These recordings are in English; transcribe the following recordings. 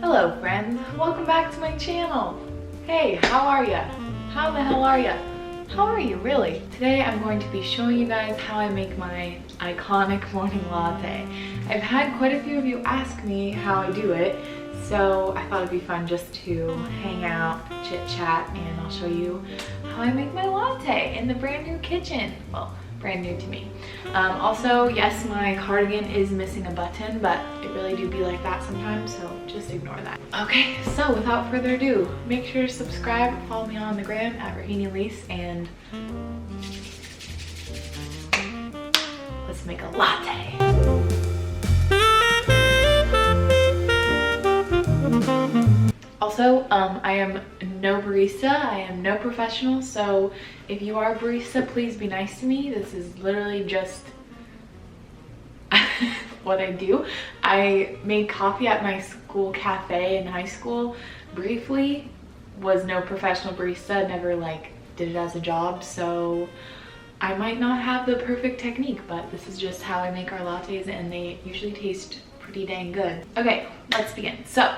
Hello friends, welcome back to my channel. Hey, how are ya? How the hell are ya? How are you really? Today I'm going to be showing you guys how I make my iconic morning latte. I've had quite a few of you ask me how I do it, so I thought it'd be fun just to hang out, chit chat, and I'll show you how I make my latte in the brand new kitchen. Well, brand new to me. Also, yes, my cardigan is missing a button, but it really do be like that sometimes, so just ignore that. Okay, so without further ado, make sure to subscribe, follow me on the gram at RahiniElise, and let's make a latte. Also, I am no barista, I am no professional, so if you are a barista, please be nice to me. This is literally just what I do. I made coffee at my school cafe in high school briefly, was no professional barista, never like did it as a job, so I might not have the perfect technique, but this is just how I make our lattes, and they usually taste pretty dang good. Okay, let's begin. So,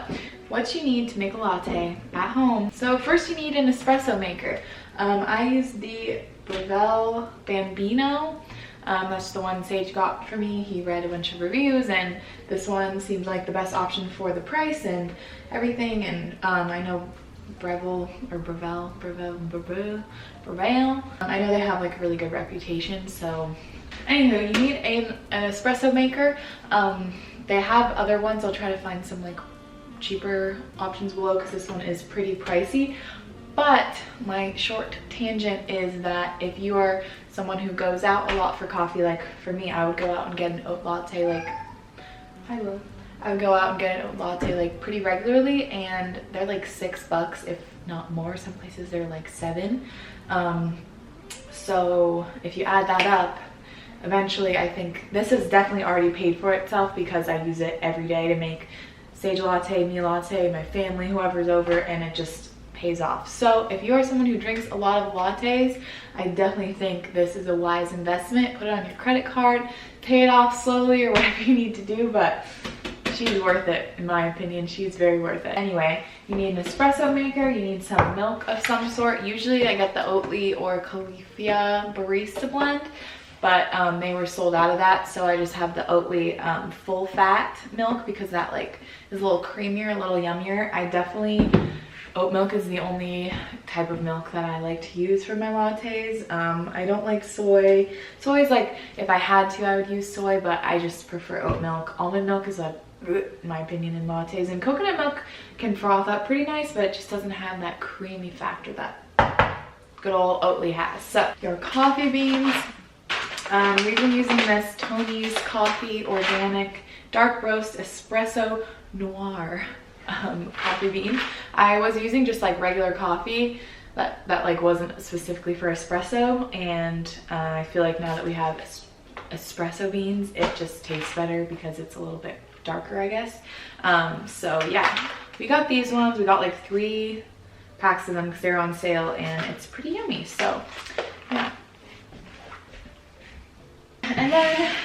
what you need to make a latte at home. So first you need an espresso maker. I use the Breville Bambino. That's the one Sage got for me. He read a bunch of reviews and this one seems like the best option for the price and everything. And I know Breville, I know they have like a really good reputation. So anywho, you need an espresso maker. They have other ones. I'll try to find some like cheaper options below because this one is pretty pricey. But my short tangent is that if you are someone who goes out a lot for coffee, like for me, I would go out and get an oat latte like, I would go out and get an oat latte like pretty regularly, and they're like $6 if not more. Some places they're like $7. So if you add that up, eventually I think this has definitely already paid for itself because I use it every day to make Sage latte, me latte, my family, whoever's over, and it just pays off. So if you are someone who drinks a lot of lattes, I definitely think this is a wise investment. Put it on your credit card, pay it off slowly or whatever you need to do, but she's worth it in my opinion. She's very worth it. Anyway, you need an espresso maker, you need some milk of some sort. Usually I get the Oatly or Califia Barista blend, but they were sold out of that, so I just have the Oatly full fat milk because that like is a little creamier, a little yummier. Oat milk is the only type of milk that I like to use for my lattes. I don't like soy. Soy is like, if I had to, I would use soy, but I just prefer oat milk. Almond milk is in my opinion, in lattes, and coconut milk can froth up pretty nice, but it just doesn't have that creamy factor that good old Oatly has. So your coffee beans. We've been using this Tony's Coffee Organic Dark Roast Espresso Noir coffee bean. I was using just like regular coffee that like wasn't specifically for espresso, and I feel like now that we have espresso beans, it just tastes better because it's a little bit darker, I guess. So yeah, we got these ones. We got like 3 packs of them because they're on sale, and it's pretty yummy. So yeah. And then,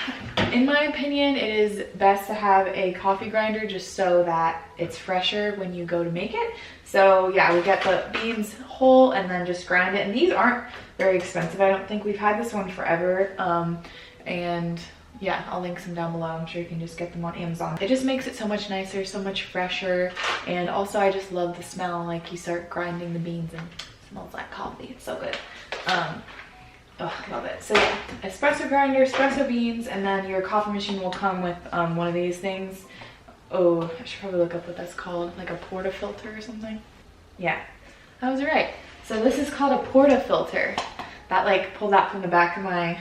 in my opinion, it is best to have a coffee grinder just so that it's fresher when you go to make it. So yeah, we get the beans whole and then just grind it. And these aren't very expensive. I don't think we've had this one forever. And yeah, I'll link some down below. I'm sure you can just get them on Amazon. It just makes it so much nicer, so much fresher. And also I just love the smell. Like you start grinding the beans and it smells like coffee. It's so good. Oh, love it. So yeah, espresso grinder, espresso beans, and then your coffee machine will come with one of these things. Oh, I should probably look up what that's called, like a portafilter or something. Yeah, I was right. So this is called a portafilter. That like pulled out from the back of my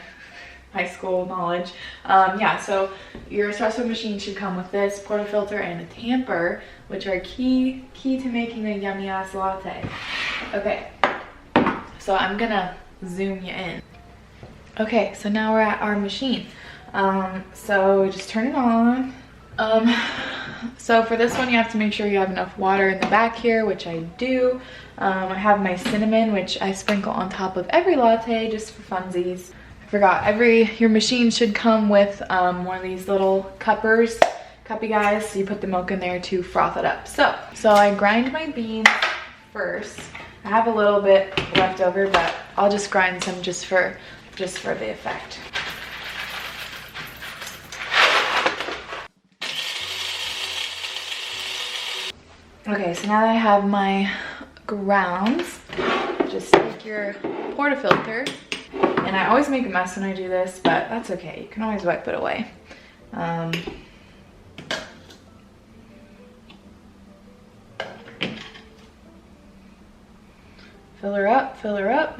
high school knowledge. Yeah, so your espresso machine should come with this portafilter and a tamper, which are key to making a yummy ass latte. Okay, so I'm gonna zoom you in. Okay, so now we're at our machine. So just turn it on. So for this one, you have to make sure you have enough water in the back here, which I do. I have my cinnamon, which I sprinkle on top of every latte just for funsies. I forgot, your machine should come with one of these little cuppers cup, you guys. So you put the milk in there to froth it up. So I grind my beans first. I have a little bit left over, but I'll just grind some just for the effect. Okay, so now that I have my grounds, just take your portafilter, and I always make a mess when I do this, but that's okay. You can always wipe it away. Fill her up,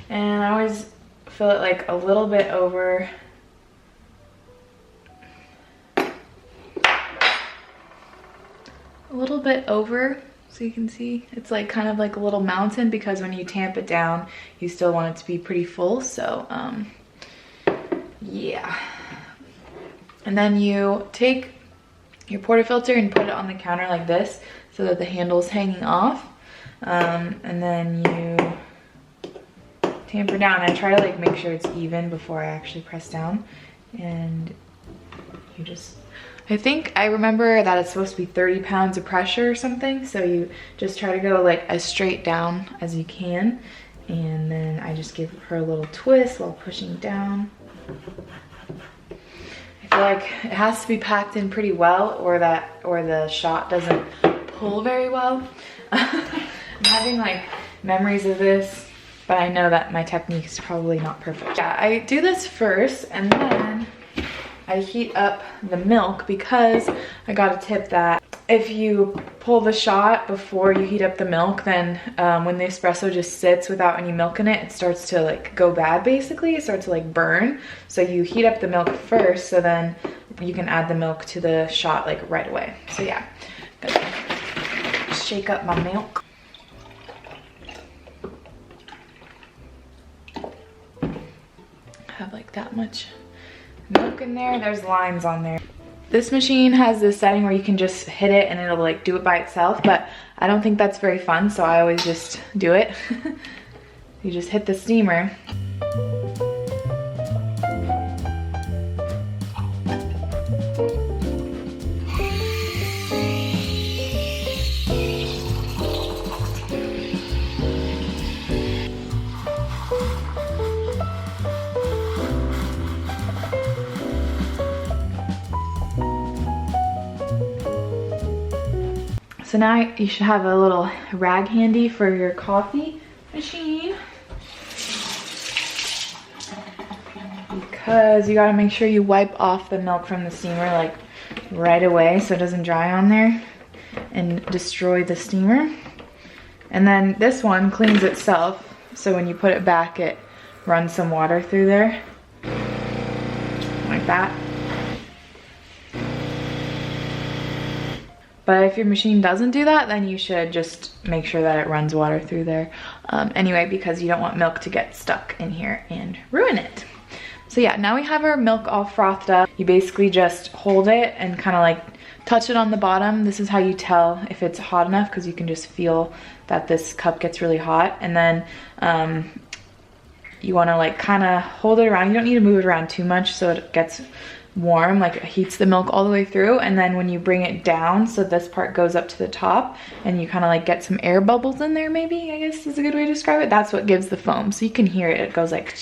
and I always fill it like a little bit over. A little bit over, so you can see it's like kind of like a little mountain, because when you tamp it down you still want it to be pretty full. So yeah, and then you take your portafilter and put it on the counter like this so that the handle's hanging off, and then you tamper down. I try to like make sure it's even before I actually press down, and you just, I think I remember that it's supposed to be 30 pounds of pressure or something, so you just try to go like as straight down as you can, and then I just give her a little twist while pushing down. I feel like it has to be packed in pretty well, or the shot doesn't pull very well. I'm having like memories of this, but I know that my technique is probably not perfect. Yeah, I do this first, and then I heat up the milk, because I got a tip that if you pull the shot before you heat up the milk, then when the espresso just sits without any milk in it, it starts to like go bad basically. It starts to like burn. So you heat up the milk first, so then you can add the milk to the shot like right away. So yeah, gonna shake up my milk. Have like that much milk in there. There's lines on there. This machine has this setting where you can just hit it and it'll like do it by itself, but I don't think that's very fun, so I always just do it. You just hit the steamer. So now you should have a little rag handy for your coffee machine, because you gotta make sure you wipe off the milk from the steamer like right away so it doesn't dry on there and destroy the steamer. And then this one cleans itself, so when you put it back it runs some water through there like that. But if your machine doesn't do that, then you should just make sure that it runs water through there anyway, because you don't want milk to get stuck in here and ruin it. So yeah, now we have our milk all frothed up. You basically just hold it and kind of like touch it on the bottom. This is how you tell if it's hot enough, because you can just feel that this cup gets really hot. And then you want to like kind of hold it around. You don't need to move it around too much so it gets warm, like it heats the milk all the way through. And then when you bring it down, so this part goes up to the top and you kind of like get some air bubbles in there, maybe, I guess is a good way to describe it. That's what gives the foam. So you can hear it, it goes like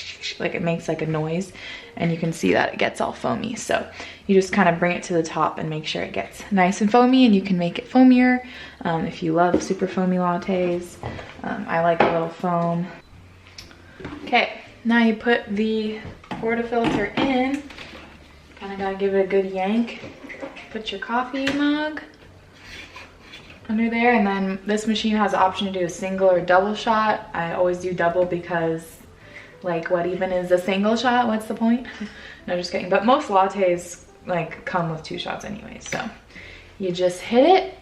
it makes like a noise, and you can see that it gets all foamy. So you just kind of bring it to the top and make sure it gets nice and foamy, and you can make it foamier if you love super foamy lattes. I like a little foam. Okay, now you put the portafilter in. Kind of gotta give it a good yank. Put your coffee mug under there, and then this machine has the option to do a single or double shot. I always do double, because like what even is a single shot? What's the point? No, just kidding. But most lattes like come with 2 shots anyway. So you just hit it.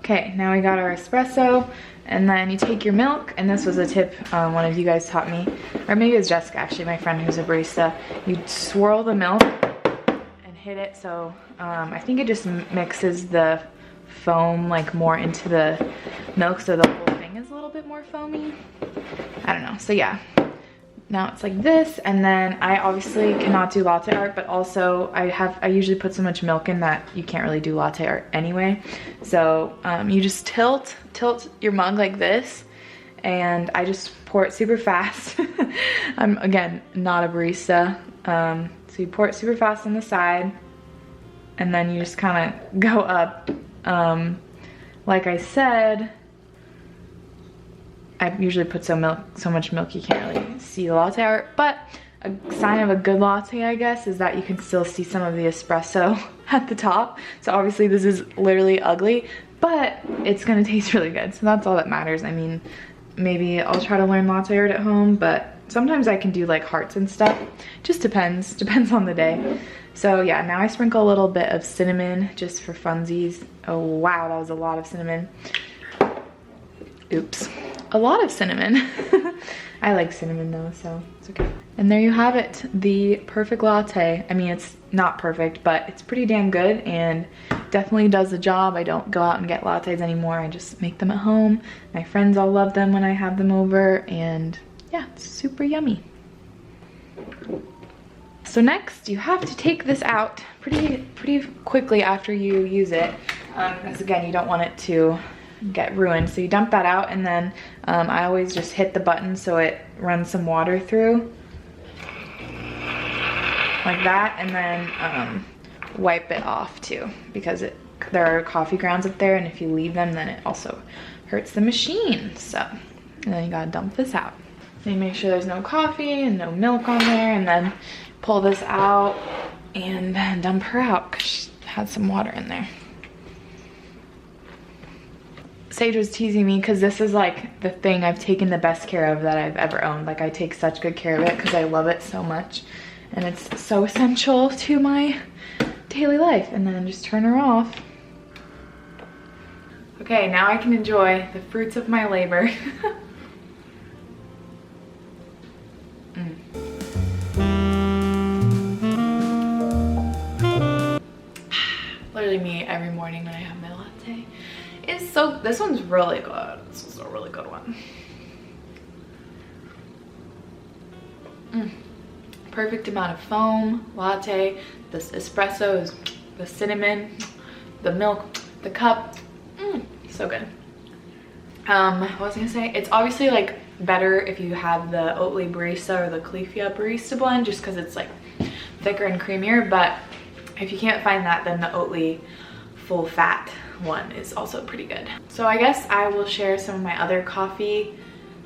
Okay, now we got our espresso, and then you take your milk, and this was a tip one of you guys taught me, or maybe it was Jessica actually, my friend who's a barista. You swirl the milk and hit it, so I think it just mixes the foam like more into the milk, so the whole thing is a little bit more foamy. I don't know, so yeah. Now it's like this, and then I obviously cannot do latte art, but also I usually put so much milk in that you can't really do latte art anyway. So you just tilt your mug like this, and I just pour it super fast. I'm, again, not a barista. So you pour it super fast on the side, and then you just kind of go up. Like I said, I usually put so much milk you can't really see the latte art, but a sign of a good latte, I guess, is that you can still see some of the espresso at the top. So obviously this is literally ugly, but it's gonna taste really good. So that's all that matters. I mean, maybe I'll try to learn latte art at home, but sometimes I can do like hearts and stuff. Just depends on the day. So yeah, now I sprinkle a little bit of cinnamon just for funsies. Oh wow, that was a lot of cinnamon. Oops. A lot of cinnamon. I like cinnamon though, so it's okay. And there you have it, the perfect latte. I mean, it's not perfect, but it's pretty damn good and definitely does the job. I don't go out and get lattes anymore. I just make them at home. My friends all love them when I have them over, and yeah, it's super yummy. So next, you have to take this out pretty quickly after you use it, because again, you don't want it to get ruined. So you dump that out, and then I always just hit the button so it runs some water through like that, and then wipe it off too, because there are coffee grounds up there, and if you leave them, then it also hurts the machine. So, and then you gotta dump this out. So you make sure there's no coffee and no milk on there, and then pull this out and then dump her out because she had some water in there. Sage was teasing me because this is like the thing I've taken the best care of that I've ever owned. Like, I take such good care of it because I love it so much, and it's so essential to my daily life. And then just turn her off. Okay, now I can enjoy the fruits of my labor. Literally me every morning when I have my latte. This one's really good. This is a really good one. Perfect amount of foam, latte, this espresso is the cinnamon, the milk, the cup. So good. What was I gonna say? It's obviously like better if you have the Oatly barista or the Califia barista blend, just because it's like thicker and creamier. But if you can't find that, then the Oatly full fat one is also pretty good. So I guess I will share some of my other coffee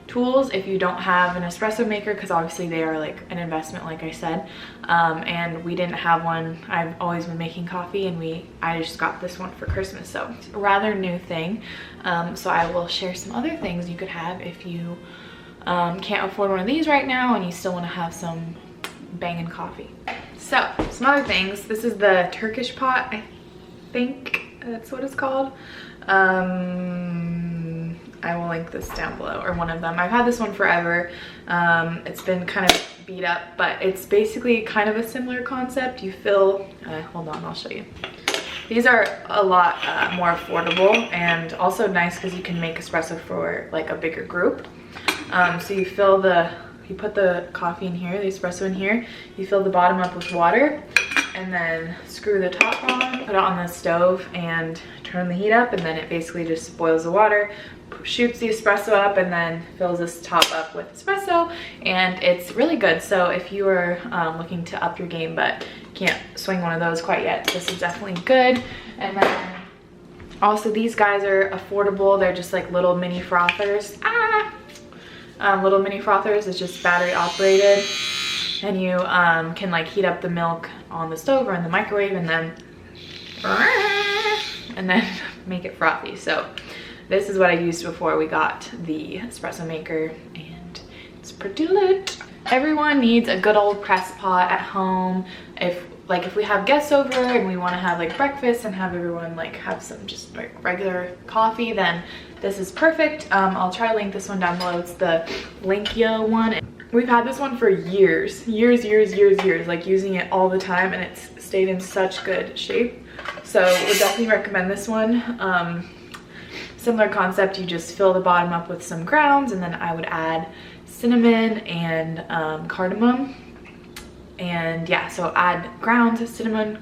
tools if you don't have an espresso maker, because obviously they are like an investment, like I said. And we didn't have one. I've always been making coffee, and I just got this one for Christmas, so it's a rather new thing. So I will share some other things you could have if you can't afford one of these right now and you still want to have some banging coffee. So some other things. This is the Turkish Pot, I think that's what it's called. I will link this down below, or one of them. I've had this one forever. It's been kind of beat up, but it's basically kind of a similar concept. You fill, hold on, I'll show you. These are a lot more affordable, and also nice because you can make espresso for like a bigger group. So you put the coffee in here, the espresso in here, you fill the bottom up with water, and then screw the top on, put it on the stove, and turn the heat up, and then it basically just boils the water, shoots the espresso up, and then fills this top up with espresso, and it's really good. So if you are looking to up your game but can't swing one of those quite yet, this is definitely good. And then also these guys are affordable. They're just like little mini frothers. Little mini frothers. It's just battery operated, and you can like heat up the milk on the stove or in the microwave, and then make it frothy. So this is what I used before we got the espresso maker, and it's pretty lit. Everyone needs a good old press pot at home. If we have guests over and we want to have like breakfast and have everyone like have some just like regular coffee, then this is perfect. I'll try to link this one down below. It's the Linkio one. We've had this one for years, like using it all the time, and it's stayed in such good shape. So would definitely recommend this one. Similar concept, you just fill the bottom up with some grounds, and then I would add cinnamon and cardamom. And yeah, so add grounds, cinnamon,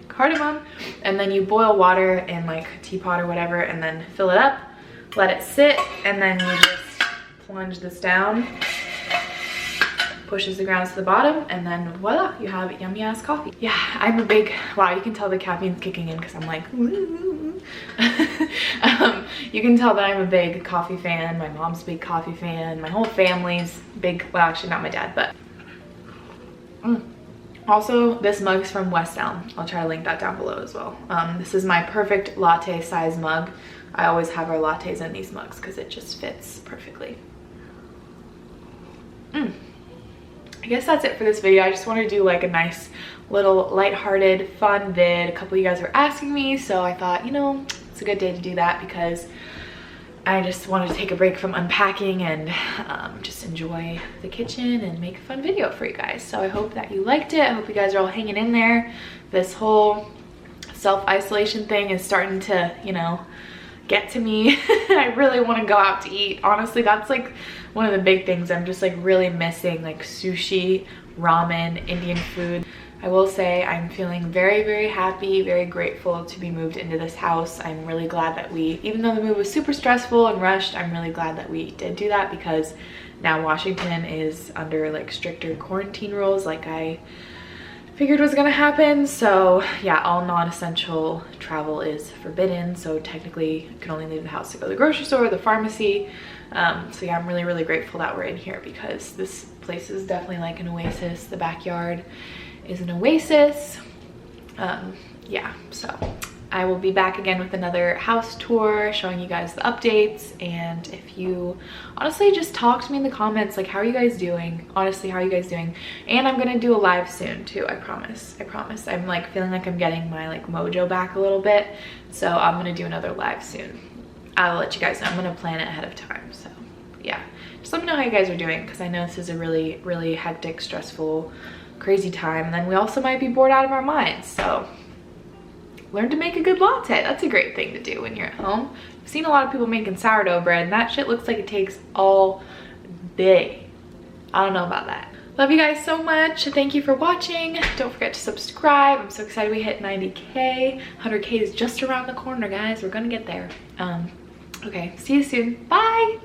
cardamom, and then you boil water in like a teapot or whatever, and then fill it up, let it sit, and then you just plunge this down, pushes the grounds to the bottom, and then voila, you have yummy ass coffee. Yeah, I'm a big, wow, you can tell the caffeine's kicking in because I'm like, you can tell that I'm a big coffee fan. My mom's a big coffee fan. My whole family's big, well, actually not my dad, but. Also, this mug's from West Elm. I'll try to link that down below as well. This is my perfect latte size mug. I always have our lattes in these mugs because it just fits perfectly. I guess that's it for this video. I just want to do like a nice little lighthearted fun vid. A couple of you guys were asking me, so I thought, you know, it's a good day to do that because I just wanted to take a break from unpacking and just enjoy the kitchen and make a fun video for you guys. So I hope that you liked it. I hope you guys are all hanging in there. This whole self-isolation thing is starting to, you know, get to me. I really want to go out to eat. Honestly, that's like one of the big things. I'm just like really missing like sushi, ramen, Indian food. I will say I'm feeling very happy, very grateful to be moved into this house. I'm really glad that we, even though the move was super stressful and rushed, I'm really glad that we did do that because now Washington is under like stricter quarantine rules like I figured was gonna happen. So yeah, all non-essential travel is forbidden. So technically you can only leave the house to go to the grocery store or the pharmacy. So yeah, I'm really grateful that we're in here because this place is definitely like an oasis. The backyard is an oasis. Yeah, so I will be back again with another house tour showing you guys the updates. And if you honestly just talk to me in the comments, like how are you guys doing? Honestly, how are you guys doing? And I'm gonna do a live soon too, I promise. I'm like feeling like I'm getting my like mojo back a little bit, so I'm gonna do another live soon. I'll let you guys know. I'm gonna plan it ahead of time. So yeah, just let me know how you guys are doing because I know this is a really hectic, stressful, crazy time. And then we also might be bored out of our minds, so learn to make a good latte. That's a great thing to do when you're at home. I've seen a lot of people making sourdough bread and that shit looks like it takes all day. I don't know about that. Love you guys so much. Thank you for watching. Don't forget to subscribe. I'm so excited we hit 90K. 100K is just around the corner, guys. We're gonna get there. Okay, see you soon. Bye.